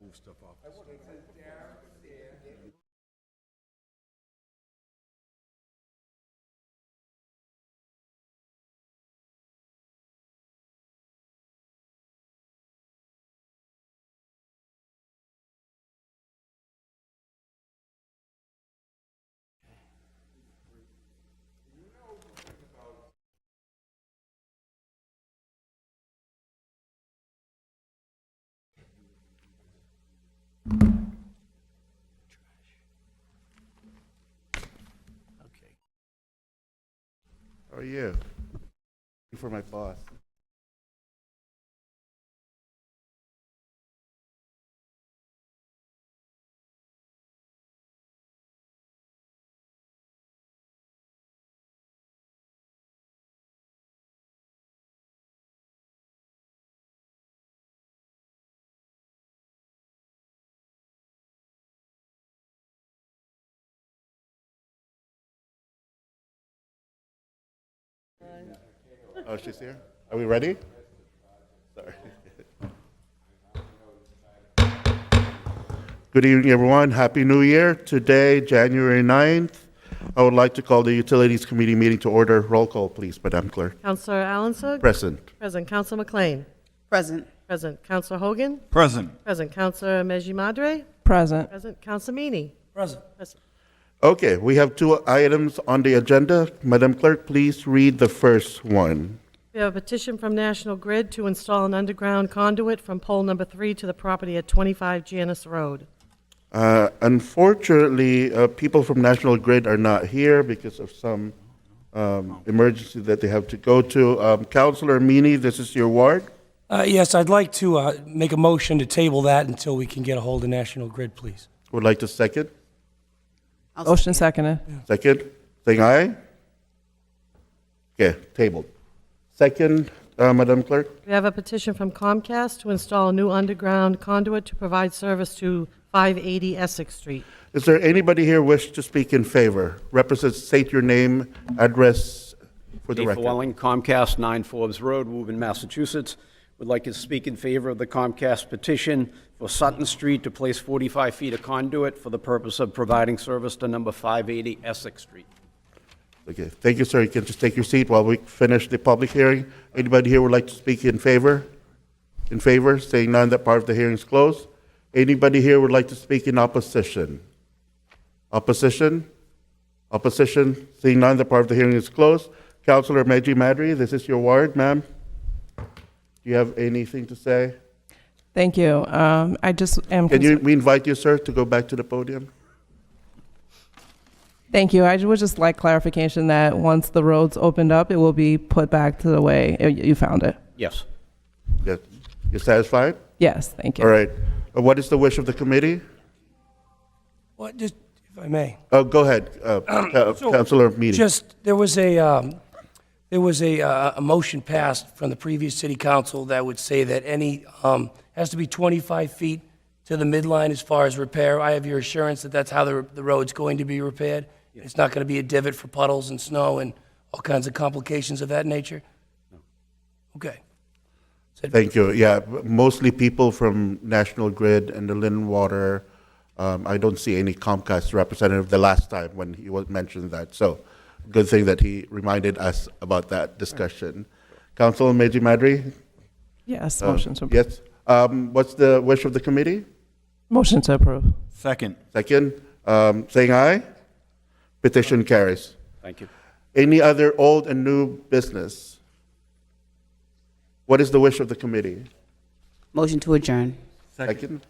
Move stuff off. How are you? For my boss. Oh, she's here? Are we ready? Sorry. Good evening, everyone. Happy New Year. Today, January 9th, I would like to call the Utilities Committee meeting to order. Roll call, please, Madam Clerk. Councillor Allensug? Present. Present. Councillor McLean? Present. Present. Councillor Hogan? Present. Present. Councillor Meji Madre? Present. Present. Councillor Meany? Present. Present. Okay, we have two items on the agenda. Madam Clerk, please read the first one. We have a petition from National Grid to install an underground conduit from pole number 3 to the property at 25 Janice Road. Unfortunately, people from National Grid are not here because of some emergency that they have to go to. Councillor Meany, this is your ward. Yes, I'd like to make a motion to table that until we can get a hold of National Grid, please. Would like to second? Motion seconded. Second? Saying aye? Okay, tabled. Second, Madam Clerk? We have a petition from Comcast to install a new underground conduit to provide service to 580 Essex Street. Is there anybody here wish to speak in favor? State your name, address for the Dave record. Llewellyn, Comcast, 9 Forbes Road, Woburn, Massachusetts. Would like to speak in favor of the Comcast petition for Sutton Street to place 45 feet of conduit for the purpose of providing service to number 580 Essex Street. Okay, thank you, sir. You can just take your seat while we finish the public hearing. Anybody here would like to speak in favor? In favor, saying none, that part of the hearing is closed. Anybody here would like to speak in opposition? Opposition? Opposition? Seeing none, that part of the hearing is closed. Councillor Meji Madri, this is your ward, ma'am. Do you have anything to say? Thank you. I just am. We invite you, sir, to go back to the podium. Thank you. I would just like clarification that once the roads opened up, it will be put back to the way you found it. Yes. Yes. You're satisfied? Yes, thank you. All right. What is the wish of the committee? What, just, if I may. Go ahead, Councillor Meany. Just, there was a motion passed from the previous city council that would say that any, has to be 25 feet to the midline as far as repair. I have your assurance that that's how the road's going to be repaired? It's not going to be a divot for puddles and snow and all kinds of complications of that nature? Okay. Thank you. Yeah, mostly people from National Grid and the Lynn Water. I don't see any Comcast representative the last time when he mentioned that. So good thing that he reminded us about that discussion. Councilor Meji Madri? Yes, motion to approve. Yes. What's the wish of the committee? Motion to approve. Second. Second. Saying aye? Petition carries. Thank you. Any other old and new business? What is the wish of the committee? Motion to adjourn. Second.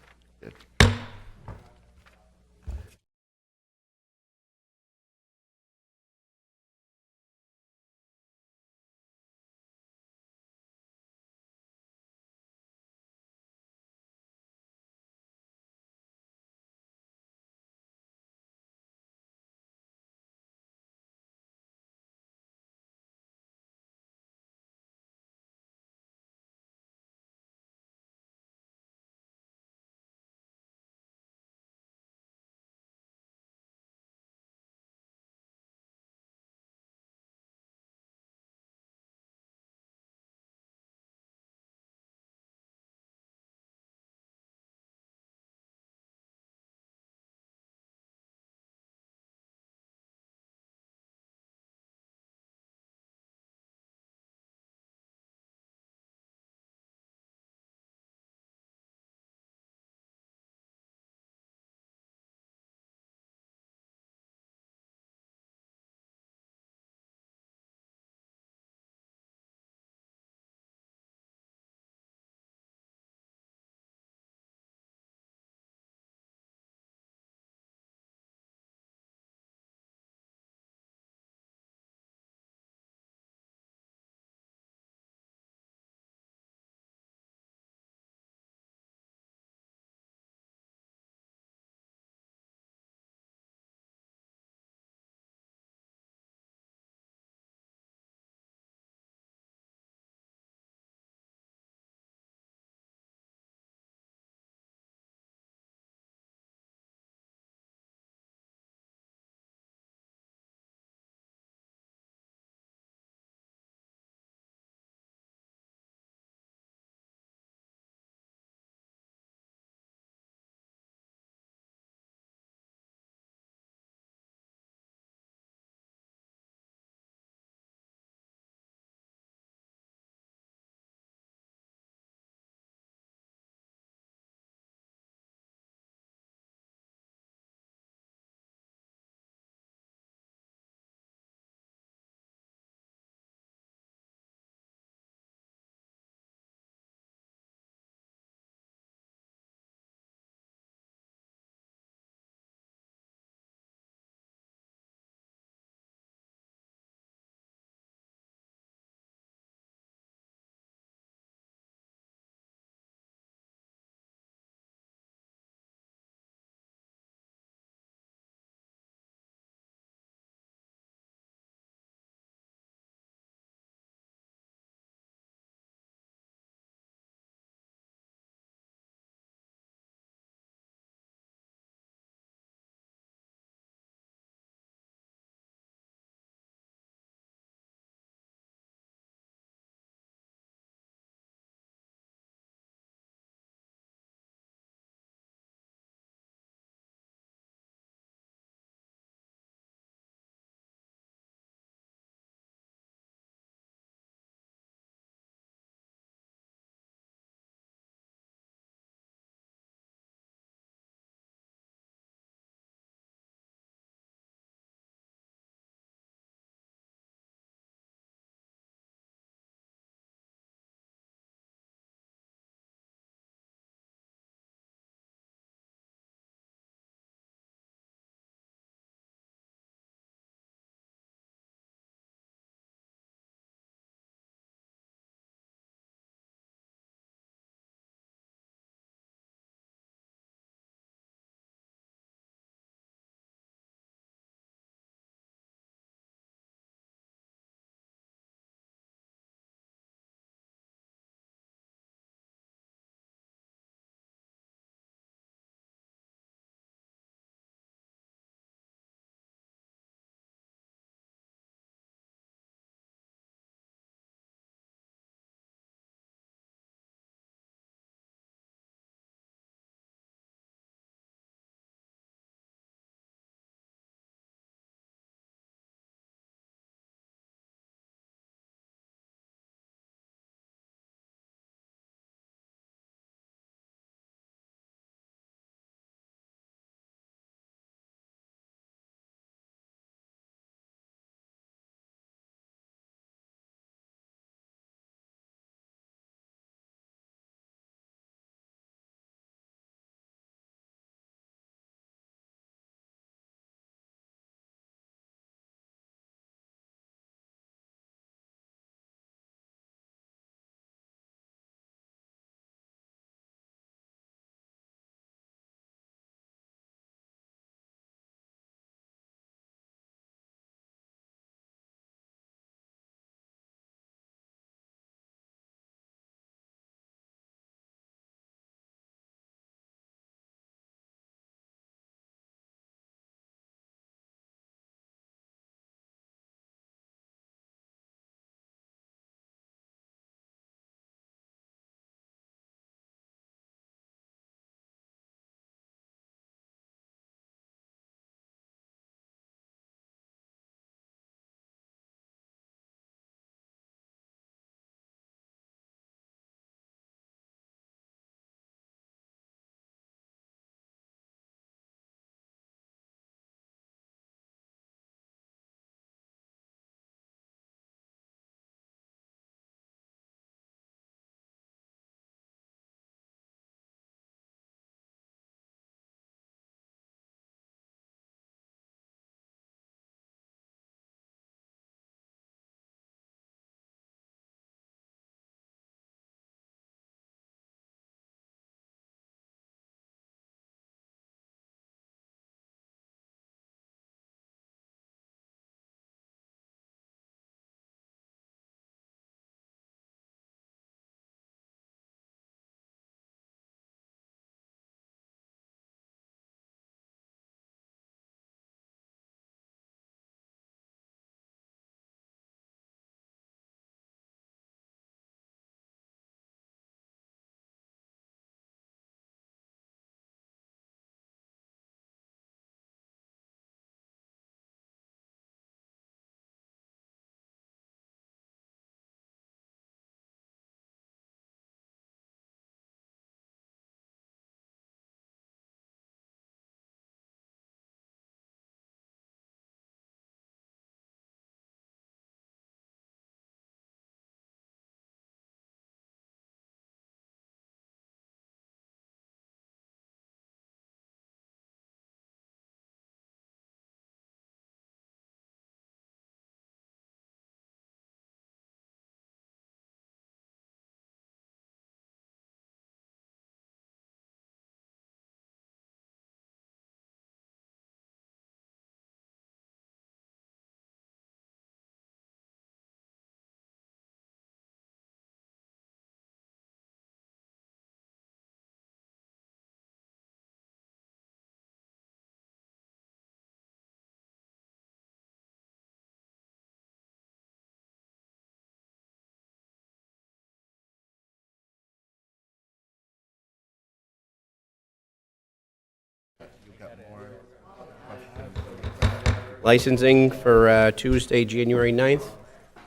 Licensing for Tuesday, January 9th.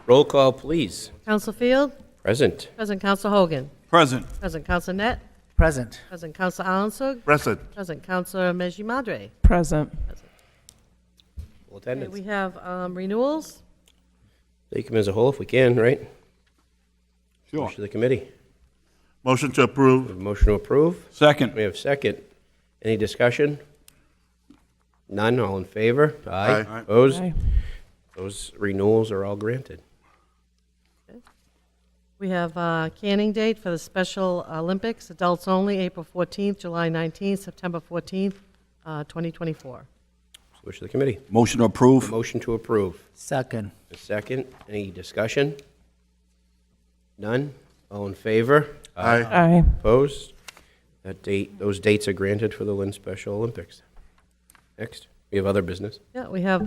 Roll call, please. Counsel Field? Present. Present Counsel Hogan? Present. Present Counsel Net? Present. Present Counsel Alanson? Present. Present Counsel Meji Madre? Present. Full Okay, attendance. we have renewals. Take them as a whole if we can, right? Sure. Motion to the committee. Motion to We approve. have a motion to approve. Second. We have second. Any discussion? None, all in favor? Aye. Opposed? Aye. Those renewals are all granted. We have canning date for the Special Olympics, adults only, April 14th, July 19th, September 14th, 2024. Wish of the committee. Motion to approve. Motion to approve. Second. A second. Any discussion? None? All in favor? Aye. Aye. Opposed? Those dates are granted for the Lynn Special Olympics. Next, we have other business. Yeah, we have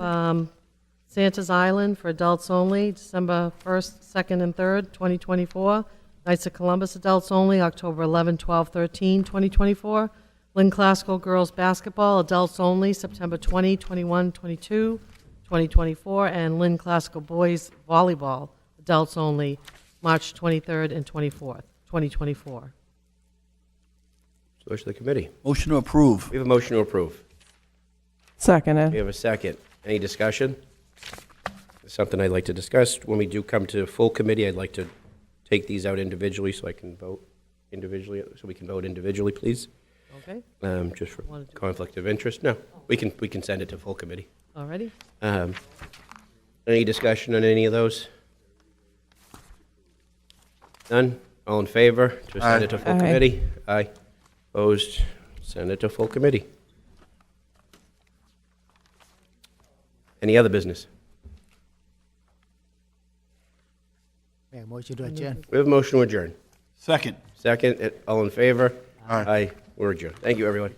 Santa's Island for adults only, December 1st, 2nd, and 3rd, 2024. Knights of Columbus adults only, October 11, 12, 13, 2024. Lynn Classical Girls Basketball adults only, September 20, 21, 22, 2024. And Lynn Classical Boys Volleyball adults only, March 23rd and 24th, 2024. Wish of the committee. Motion to approve. We have a motion to approve. We Seconded. have a second. Any discussion? It's something I'd like to discuss. When we do come to full committee, I'd like to take these out individually so I can vote individually, so we can vote individually, please. Okay, Just for Wanna do- conflict of interest. No, we can send it to full committee. already? Any discussion on any of those? None? All in favor to send it to full Aye. committee? Aye. Opposed? Send it to full committee. Any other business? Make a motion to adjourn. We have a motion to adjourn. Second. Second, all in favor? Aye. Aye. We're adjourned. Thank you, everyone.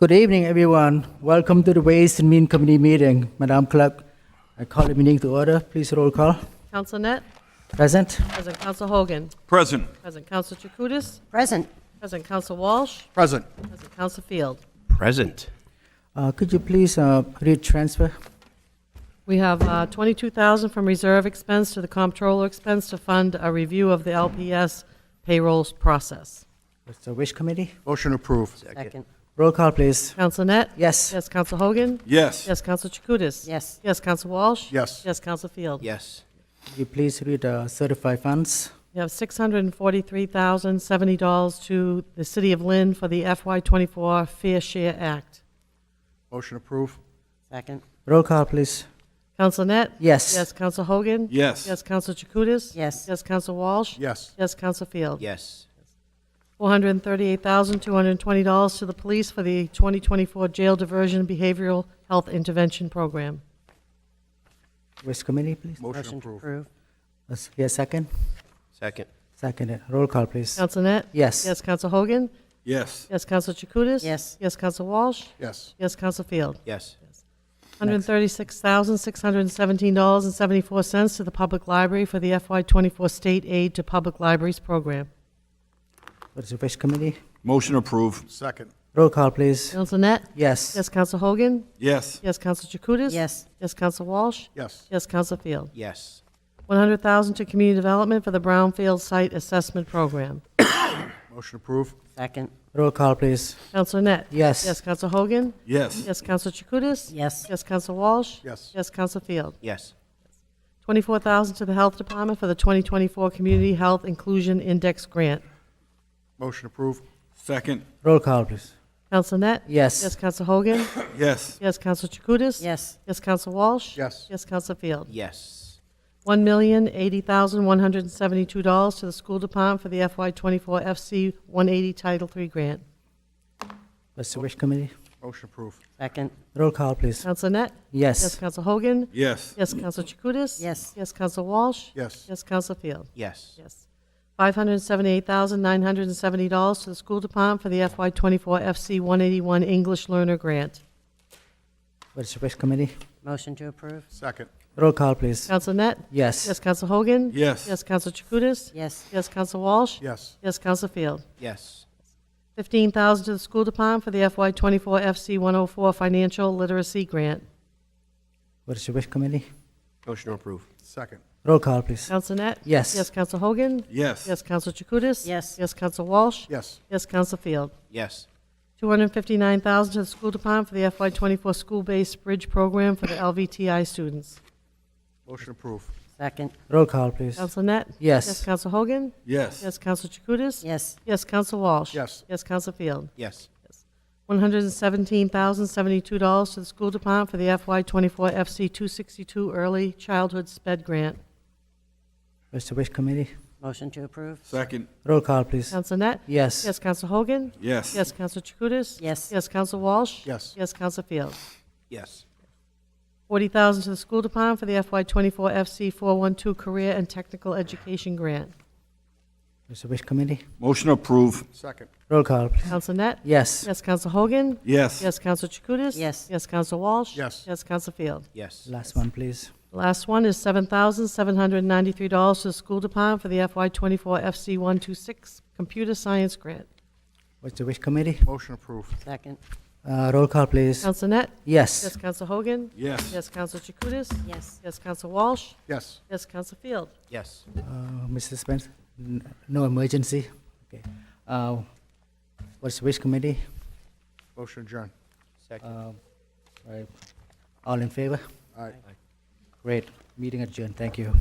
Good evening, everyone. Welcome to the Ways and Means Committee meeting. Madam Clerk, I call the meeting to order. Please roll call. Counsel Net? Present. Present Counsel Hogan? Present. Present Counsel Chakutis? Present. Present Counsel Walsh? Present. Present Counsel Field? Present. Could you please read transfer? We have $22,000 from reserve expense to the comptroller expense to fund a review of the LPS payroll process. What's the Wish Committee? Motion approved. Second. Roll call, please. Counsel Net? Yes. Yes, Counsel Hogan? Yes. Yes, Counsel Chakutis? Yes. Yes, Counsel Walsh? Yes. Yes, Counsel Field? Yes. Could you please read certified funds? We have $643,070 to the City of Lynn for the FY24 Fair Share Act. Motion approved. Second. Roll call, please. Counsel Net? Yes. Yes, Counsel Hogan? Yes. Yes, Counsel Chakutis? Yes. Yes, Counsel Walsh? Yes. Yes, Counsel Field? Yes. $438,220 to the police for the 2024 Jail Diversion Behavioral Health Intervention Program. Wish Committee, please. Motion Motion to approved. approve. Let's hear second. Second. Second. Roll call, please. Counsel Net? Yes. Yes, Counsel Hogan? Yes. Yes, Counsel Chakutis? Yes. Yes, Counsel Walsh? Yes. Yes, Counsel Field? Yes. $136,617.74 to the Public Library for the FY24 State Aid to Public Libraries Program. What's the Wish Committee? Motion approved. Second. Roll call, please. Counsel Net? Yes. Yes, Counsel Hogan? Yes. Yes, Counsel Chakutis? Yes. Yes, Counsel Walsh? Yes. Yes, Counsel Field? Yes. $100,000 to Community Development for the Brownfield Site Assessment Program. Motion approved. Second. Roll call, please. Counsel Net? Yes. Yes, Counsel Hogan? Yes. Yes, Counsel Chakutis? Yes. Yes, Counsel Walsh? Yes. Yes, Counsel Field? Yes. $24,000 to the Health Department for the 2024 Community Health Inclusion Index Grant. Motion approved. Second. Roll call, please. Counsel Net? Yes. Yes, Counsel Hogan? Yes. Yes, Counsel Chakutis? Yes. Yes, Counsel Walsh? Yes. Yes, Counsel Field? Yes. $1,080,172 to the School Department for the FY24 FC 180 Title III Grant. What's the Wish Committee? Motion approved. Second. Roll call, please. Counsel Net? Yes, Yes. Counsel Hogan? Yes. Yes, Counsel Chakutis? Yes. Yes, Counsel Walsh? Yes. Yes, Counsel Field? Yes. Yes. $578,970 to the School Department for the FY24 FC 181 English Learner Grant. What's the Wish Committee? Motion to approve. Second. Roll call, please. Counsel Net? Yes. Yes, Counsel Hogan? Yes. Yes, Counsel Chakutis? Yes. Yes, Counsel Walsh? Yes. Yes, Counsel Field? Yes. $15,000 to the School Department for the FY24 FC 104 Financial Literacy Grant. What's the Wish Committee? Motion to approve. Second. Roll call, please. Counsel Net? Yes. Yes, Counsel Hogan? Yes. Yes, Counsel Chakutis? Yes. Yes, Counsel Walsh? Yes. Yes, Counsel Field? Yes. $259,000 to the School Department for the FY24 School-Based Bridge Program for the LVTI students. Motion approved. Second. Roll call, please. Counsel Net? Yes. Yes, Counsel Hogan? Yes. Yes, Counsel Chakutis? Yes. Yes, Counsel Walsh? Yes. Yes, Counsel Field? Yes. $117,072 to the School Department for the FY24 FC 262 Early Childhood SPED Grant. What's the Wish Committee? Motion to approve. Second. Roll call, please. Counsel Net? Yes. Yes, Counsel Hogan? Yes. Yes, Counsel Chakutis? Yes. Yes, Counsel Walsh? Yes. Yes, Counsel Field? Yes. $40,000 to the School Department for the FY24 FC 412 Career and Technical Education Grant. What's the Wish Committee? Motion approved. Second. Roll call, please. Counsel Net? Yes. Yes, Counsel Hogan? Yes. Yes, Counsel Chakutis? Yes. Yes, Counsel Walsh? Yes. Yes, Counsel Field? Yes. Last one, please. The last one is $7,793 to the School Department for the FY24 FC 126 Computer Science Grant. What's the Wish Committee? Motion approved. Second. Roll call, please. Counsel Net? Yes. Yes, Counsel Hogan? Yes. Yes, Counsel Chakutis? Yes. Yes, Counsel Walsh? Yes. Yes, Counsel Field? Yes. Mr. Spence? No emergency? Okay. What's the Wish Committee? Motion adjourned. Second. Right. All in favor? Aye. Great. Meeting adjourned. Thank you.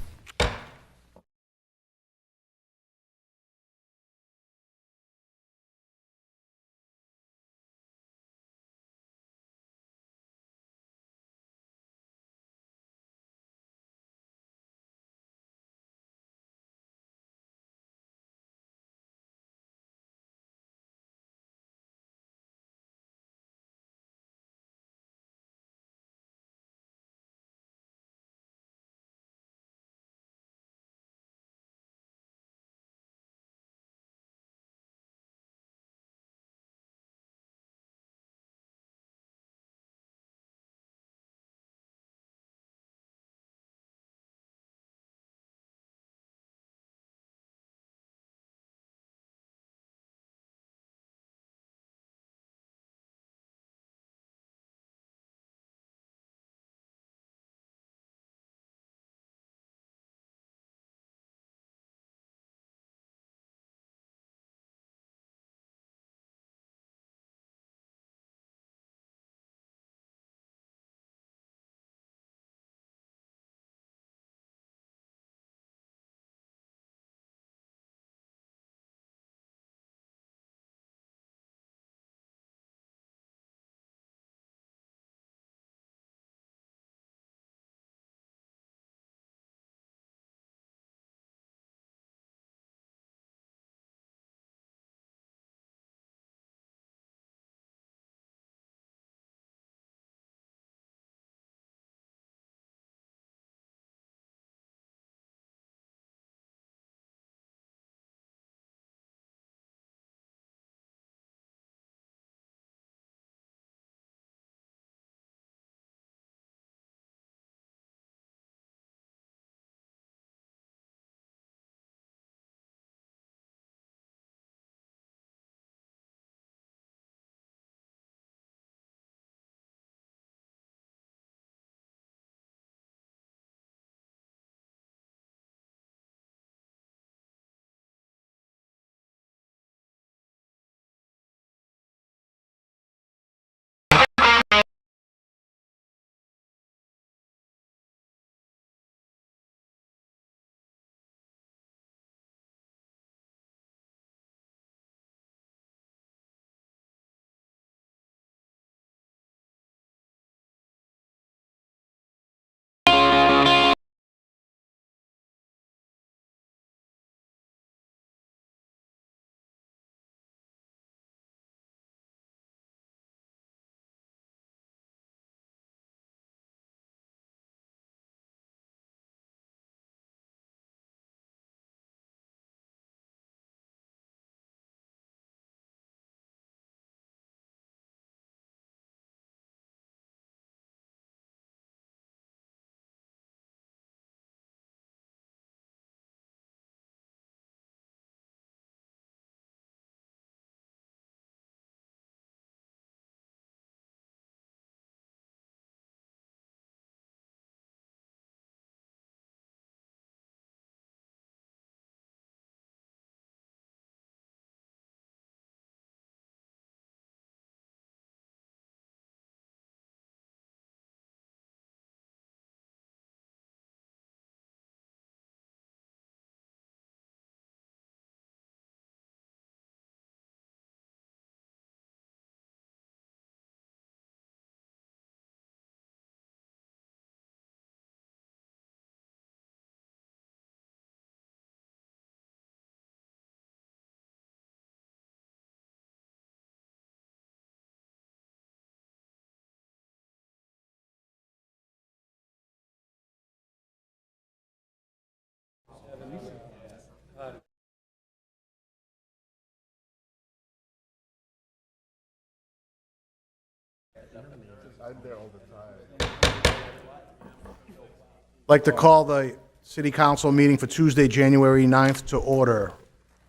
Like to call the city council meeting for Tuesday, January 9th to order.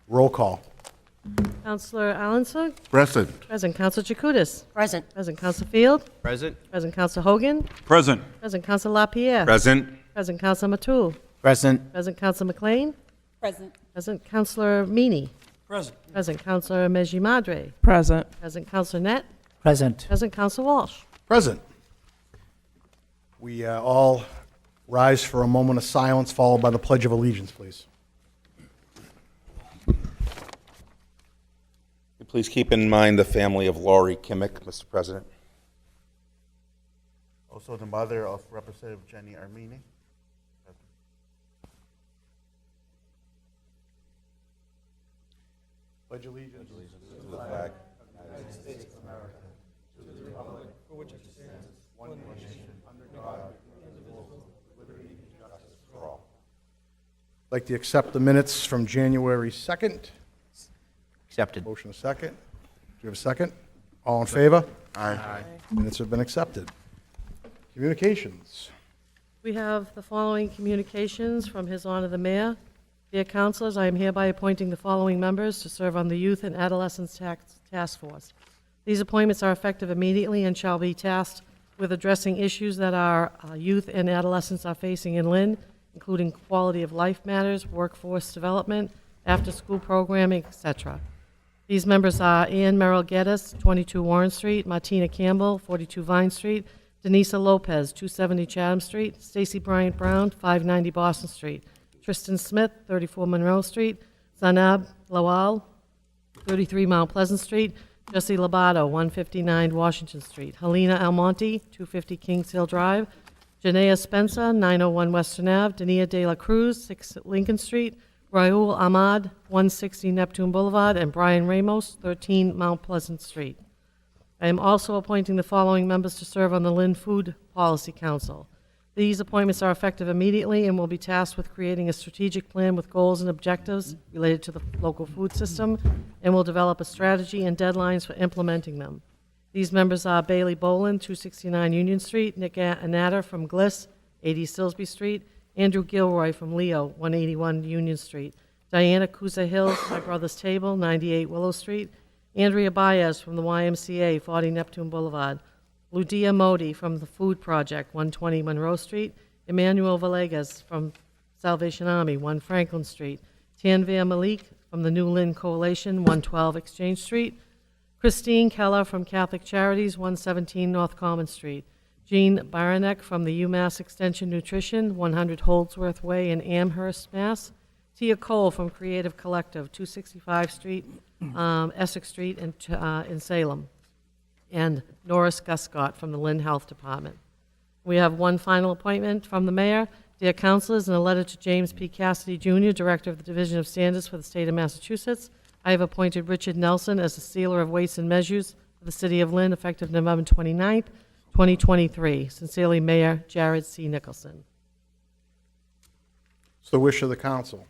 Roll call. Counselor Allenson? Present. Present. Counselor Chakutis? Present. Present. Counselor Field? Present? Present. Counselor Hogan? Present. Present. Counselor LaPierre? Present. Present. Counselor Matul? Present. Present. Counselor McLean? Present. Present. Counselor Meany? Present. Present. Counselor Meji Madre? Present. Present. Counselor Net? Present. Present. Counselor Walsh? Present. We all rise for a moment of silence, followed by the Pledge of Allegiance, please. Please keep in mind the family of Laurie Kimmick, Mr. President. Also the mother of Representative Jenny Armini. Pledge allegiance. To the flag. Like to accept the minutes from January 2nd. Accepted. Motion a second. Do you have a second? All in favor? Aye. Minutes have been accepted. Communications. We have the following communications from His Honor the Mayor. Dear councilors, I am hereby appointing the following members to serve on the Youth and Adolescents Task Force. These appointments are effective immediately and shall be tasked with addressing issues that our youth and adolescents are facing in Lynn, including quality of life matters, workforce development, after-school programming, etc. These members are Ann Merrill Geddes, 22 Warren Street, Martina Campbell, 42 Vine Street, Denisa Lopez, 270 Chatham Street, Stacy Bryant Brown, 590 Boston Street, Tristan Smith, 34 Monroe Street, Zanab Lawal, 33 Mount Pleasant Street, Jesse Lobato, 159 Washington Street, Helena Almonte, 250 Kings Hill Drive, Janaea Spencer, 901 Western Ave, Dania De La Cruz, 6 Lincoln Street, Raul Ahmad, 160 Neptune Boulevard, and Brian Ramos, 13 Mount Pleasant Street. I am also appointing the following members to serve on the Lynn Food Policy Council. These appointments are effective immediately and will be tasked with creating a strategic plan with goals and objectives related to the local food system, and will develop a strategy and deadlines for implementing them. These members are Bailey Boland, 269 Union Street, Nick Anatter from Bliss, 80 Silsby Street, Andrew Gilroy from Leo, 181 Union Street, Diana Cusa Hills, My Brother's Table, 98 Willow Street, Andrea Baez from the YMCA, 40 Neptune Boulevard, Ludia Modi from the Food Project, 120 Monroe Street, Emmanuel Villegas from Salvation Army, 1 Franklin Street, Tanvir Malik from the New Lynn Coalition, 112 Exchange Street, Christine Keller from Catholic Charities, 117 North Common Street, Jean Baranek from the UMass Extension Nutrition, 100 Holdsworth Way in Amherst, Mass. Tia Cole from Creative Collective, 265 Street, Essex Street in Salem. And Norris Guscott from the Lynn Health Department. We have one final appointment from the mayor. Dear councilors, in a letter to James P. Cassidy, Jr., Director of the Division of Standards for the State of Massachusetts, I have appointed Richard Nelson as the Sealer of Weights and Measures for the City of Lynn, effective November 29th, 2023. Sincerely, Mayor Jared C. Nicholson. It's the wish of the council.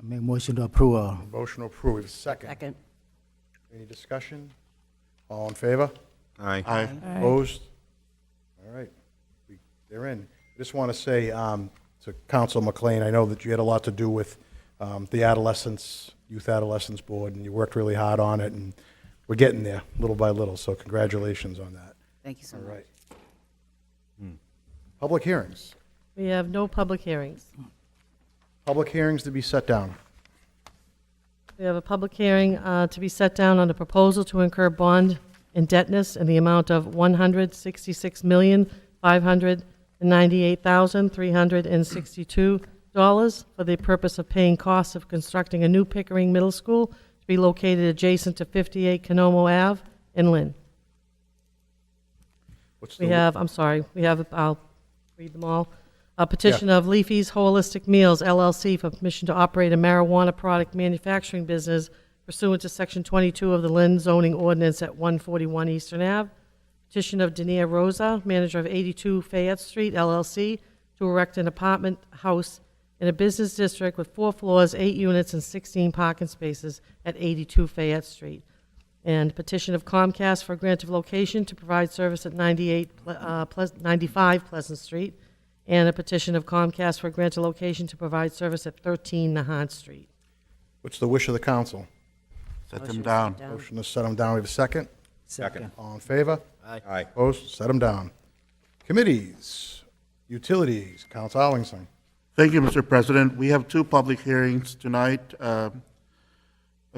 I make motion to approve. Motion to approve. We have a second. Second. Any discussion? All in favor? Aye. Aye. Opposed? All right. They're in. I just want to say to Council McLean, I know that you had a lot to do with the Youth Adolescents Board, and you worked really hard on it, and we're getting there little by little, so congratulations on that. Thank you so All much. right. Public hearings. We have no public hearings. Public hearings to be set down. We have a public hearing to be set down on a proposal to incur bond indebtedness in the amount of $166,598,362 for the purpose of paying costs of constructing a new Pickering Middle School to be located adjacent to 58 Canomo Ave in Lynn. What's We the- have, I'll read them all. A petition of Leafy's Holistic Meals LLC for permission to operate a marijuana product manufacturing business pursuant to Section 22 of the Lynn zoning ordinance at 141 Eastern Ave. Petition of Dania Rosa, manager of 82 Fayette Street LLC, to erect an apartment house in a business district with 4 floors, 8 units, and 16 parking spaces at 82 Fayette Street. And petition of Comcast for a grant of location to provide service at 95 Pleasant Street. And a petition of Comcast for a grant of location to provide service at 13 Nahant Street. What's the wish of the council? Set Motion them to down. set down. Motion to set them down. We have a second. Second. All in favor? Aye. Opposed? Set them down. Committees, utilities, Council Arlington. Thank you, Mr. President. We have 2 public hearings tonight. A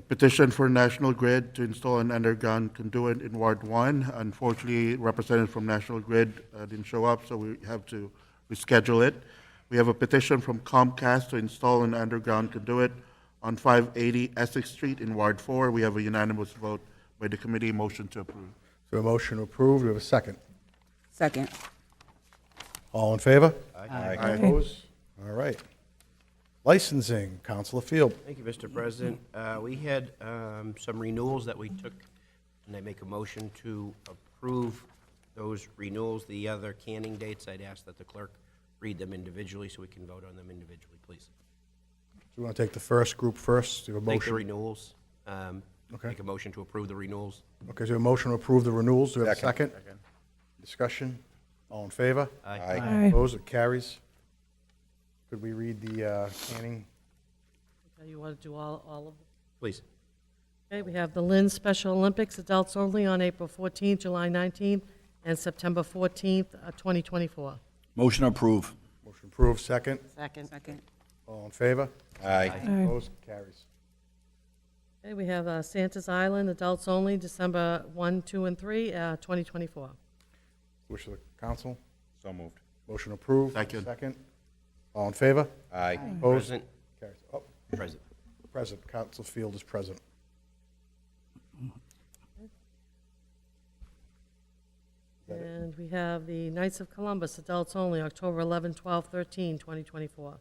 petition for National Grid to install an underground conduit in Ward 1. Unfortunately, representatives from National Grid didn't show up, so we have to reschedule it. We have a petition from Comcast to install an underground conduit on 580 Essex Street in Ward 4. We have a unanimous vote by the committee. Motion to approve. So a motion approved. We have a second. Second. All in favor? Aye. Opposed? All right. Licensing, Councilor Field. Thank you, Mr. President. We had some renewals that we took, and I make a motion to approve those renewals. The other canning dates, I'd ask that the clerk read them individually so we can vote on them individually, please. Do you want to take the first group first? Do you have a Take the motion? renewals. Okay. Make a motion to approve the renewals. Okay, so a motion to approve the renewals. Do we have a second? Second. Discussion? All in favor? Aye. Aye. Opposed? It carries. Could we read the canning? Okay, you want to do all of them? Please. Okay, we have the Lynn Special Olympics, adults only, on April 14th, July 19th, and September 14th, 2024. Motion approved. Motion approved. Second? Second. Second. All in favor? Aye. Opposed? Carries. Okay, we have Santa's Island, adults only, December 1, 2, and 3, 2024. Wish of the council? So moved. Motion approved. Second. Second. All in favor? Aye. Opposed? Present. Carries. Oh, Present. present. Council Field is present. And we have the Knights of Columbus, adults only, October 11, 12, 13, 2024.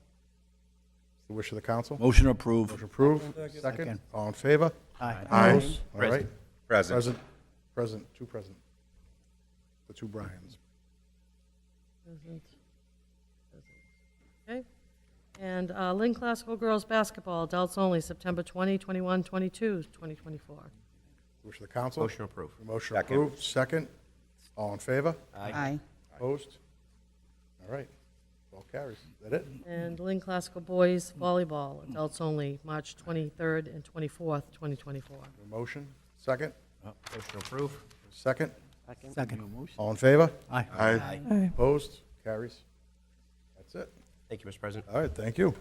The wish of the council? Motion approved. Motion approved. Second. All in favor? Aye. Opposed? All right. Present. Present. Present. Present. 2 present. The 2 Bryans. Present. Okay. And Lynn Classical Girls Basketball, adults only, September 20, 21, 22, 2024. Wish of the council? Motion approved. Motion Second. approved. Second. All in favor? Aye. Opposed? All right. All carries. Is that it? And Lynn Classical Boys Volleyball, adults only, March 23rd and 24th, 2024. A motion? Second? Motion approved. Second? Second. All in favor? Aye. Aye. Aye. Opposed? Carries. That's it. Thank you, Mr. President. All right, thank you.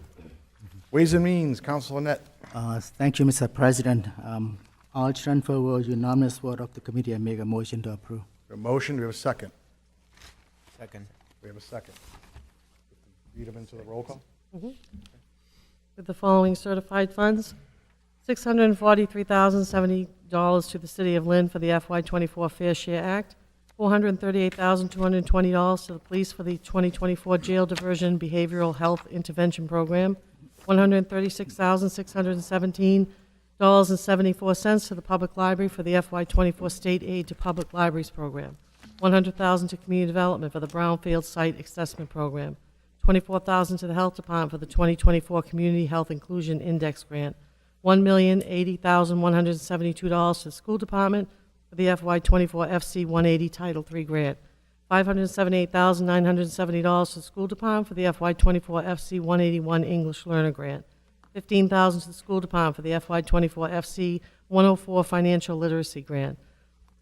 Ways and Means, Councilor Net. Thank you, Mr. President. I'll transfer unanimous vote of the committee and make a motion to approve. A motion, do we have a second? Second. We have a second. Read them into the roll call. With the following certified funds, $643,070 to the City of Lynn for the FY24 Fair Share Act, $438,220 to the police for the 2024 Jail Diversion Behavioral Health Intervention Program, $136,617.74 to the Public Library for the FY24 State Aid to Public Libraries Program, $100,000 to Community Development for the Brownfield Site Assessment Program, $24,000 to the Health Department for the 2024 Community Health Inclusion Index Grant, $1,080,172 to the School Department for the FY24 FC 180 Title III Grant, $578,970 to the School Department for the FY24 FC 181 English Learner Grant, $15,000 to the School Department for the FY24 FC 104 Financial Literacy Grant,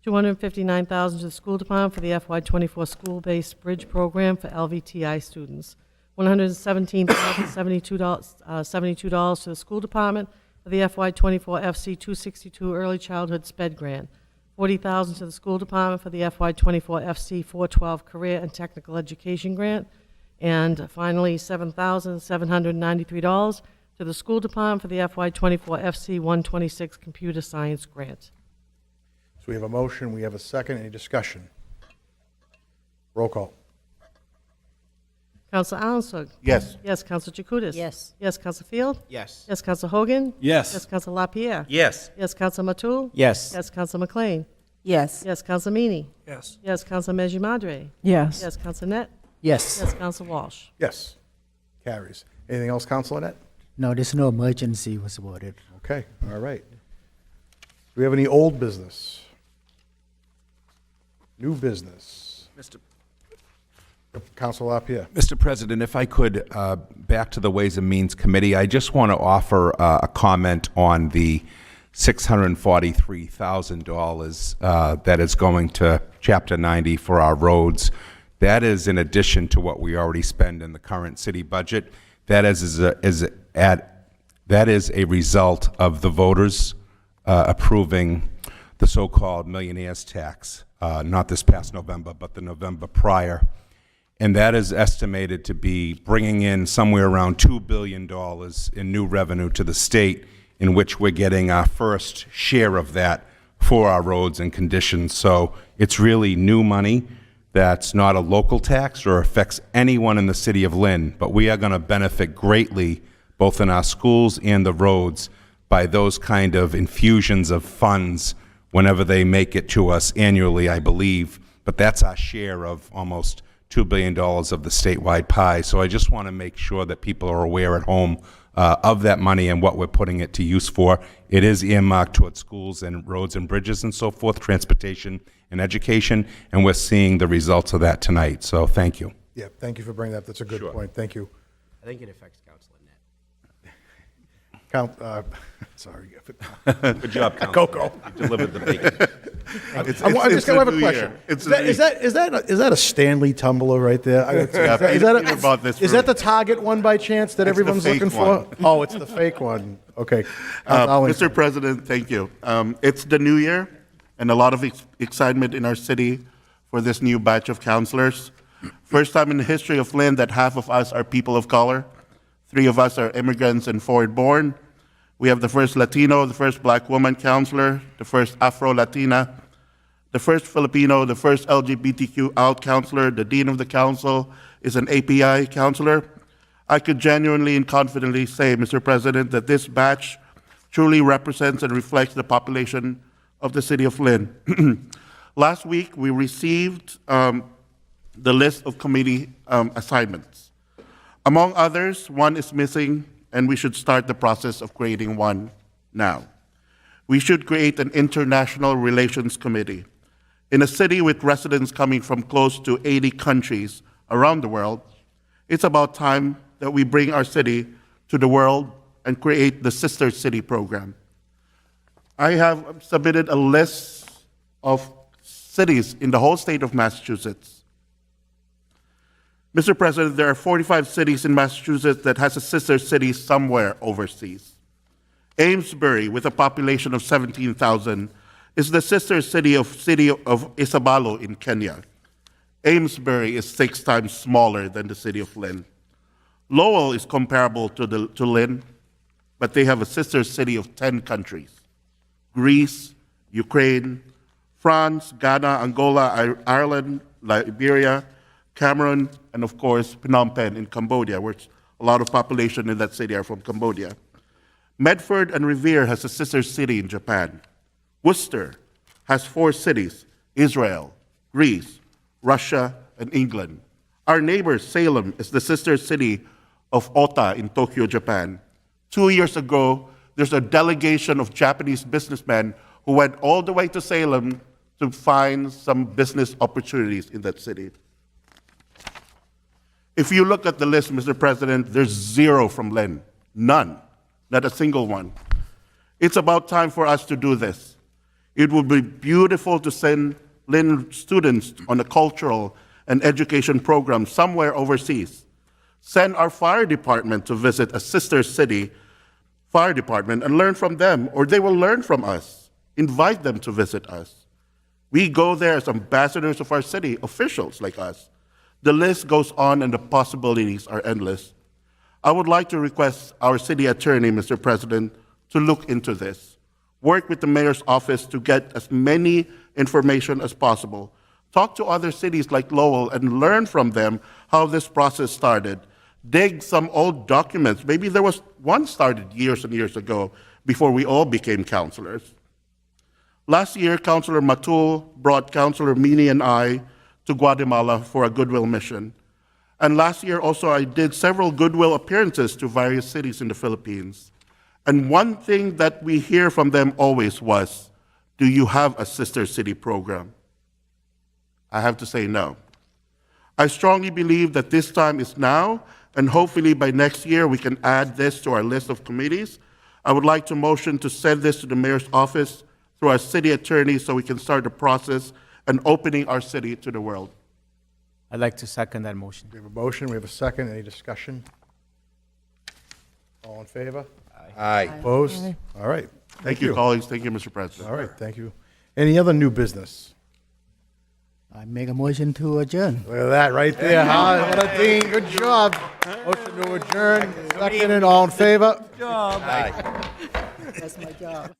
$259,000 to the School Department for the FY24 School-Based Bridge Program for LVTI students, $117,072 to the School Department for the FY24 FC 262 Early Childhood SPED Grant, $40,000 to the School Department for the FY24 FC 412 Career and Technical Education Grant, and finally, $7,793 to the School Department for the FY24 FC 126 Computer Science Grant. So we have a motion, we have a second. Any discussion? Roll call. Counsel Armstrong? Yes. Yes, Counsel Chakutis? Yes. Yes, Counsel Field? Yes. Yes, Counsel Hogan? Yes. Yes, Counsel LaPierre? Yes. Yes, Counsel Matul? Yes. Yes, Counsel McLean? Yes. Yes, Counsel Meany? Yes. Yes, Counsel Meji Madre? Yes. Yes, Counsel Net? Yes. Yes, Counsel Walsh? Yes. Carries. Anything else, Council Net? No, there's no emergency was voted. Okay, all right. Do we have any old business? New business? Council LaPierre. Mr. President, if I could, back to the Ways and Means Committee, I just want to offer a comment on the $643,000 that is going to Chapter 90 for our roads. That is in addition to what we already spend in the current city budget. That is a result of the voters approving the so-called millionaire's tax, not this past November, but the November prior. And that is estimated to be bringing in somewhere around $2 billion in new revenue to the state, in which we're getting our first share of that for our roads and conditions. So it's really new money that's not a local tax or affects anyone in the city of Lynn, but we are going to benefit greatly both in our schools and the roads by those kind of infusions of funds whenever they make it to us annually, I believe. But that's our share of almost $2 billion of the statewide pie. So I just want to make sure that people are aware at home of that money and what we're putting it to use for. It is earmarked towards schools and roads and bridges and so forth, transportation and education, and we're seeing the results of that tonight. So thank you. Yeah, thank you for bringing that up. That's a good point. Thank you. I think it affects Councilor Net. Sorry. Good job, Councilor. Coco. You delivered the bacon. I just have a question. Is that a Stanley tumbler right there? Is that the Target one by chance that everyone's fake looking for? one. Oh, it's the fake one. Okay. Mr. President, thank you. It's the new year, and a lot of excitement in our city for this new batch of councilors. First time in the history of Lynn that half of us are people of color. 3 of us are immigrants and foreign-born. We have the first Latino, the first black woman councilor, the first Afro-Latina, the first Filipino, the first LGBTQ out councilor. The dean of the council is an API councilor. I could genuinely and confidently say, Mr. President, that this batch truly represents and reflects the population of the city of Lynn. Last week, we received the list of committee assignments. Among others, one is missing, and we should start the process of creating one now. We should create an international relations committee. In a city with residents coming from close to 80 countries around the world, it's about time that we bring our city to the world and create the Sister City program. I have submitted a list of cities in the whole state of Massachusetts. Mr. President, there are 45 cities in Massachusetts that has a sister city somewhere overseas. Amesbury, with a population of 17,000, is the sister city of Isabalo in Kenya. Amesbury is 6 times smaller than the city of Lynn. Lowell is comparable to Lynn, but they have a sister city of 10 countries: Greece, Ukraine, France, Ghana, Angola, Ireland, Liberia, Cameroon, and of course, Phnom Penh in Cambodia, which a lot of population in that city are from Cambodia. Medford and Revere has a sister city in Japan. Worcester has 4 cities: Israel, Greece, Russia, and England. Our neighbor, Salem, is the sister city of Ota in Tokyo, Japan. 2 years ago, there's a delegation of Japanese businessmen who went all the way to Salem to find some business opportunities in that city. If you look at the list, Mr. President, there's 0 from Lynn. None. Not a single one. It's about time for us to do this. It would be beautiful to send Lynn students on a cultural and education program somewhere overseas. Send our fire department to visit a sister city fire department and learn from them, or they will learn from us. Invite them to visit us. We go there as ambassadors of our city, officials like us. The list goes on and the possibilities are endless. I would like to request our city attorney, Mr. President, to look into this. Work with the mayor's office to get as many information as possible. Talk to other cities like Lowell and learn from them how this process started. Dig some old documents. Maybe there was one started years and years ago before we all became councilors. Last year, Councilor Matul brought Councilor Mini and I to Guatemala for a goodwill mission. And last year also, I did several goodwill appearances to various cities in the Philippines. And one thing that we hear from them always was, do you have a sister city program? I have to say no. I strongly believe that this time is now, and hopefully by next year we can add this to our list of committees. I would like to motion to send this to the mayor's office through our city attorney so we can start the process and opening our city to the world. I'd like to second that motion. We have a motion, we have a second. Any discussion? All in favor? Aye. Opposed? All right. Thank you, colleagues. Thank you, Mr. President. All right, thank you. Any other new business? I make a motion to adjourn. Look at that, right there, huh? What a dean, good job. Motion to adjourn, second, and all in favor? That's my job.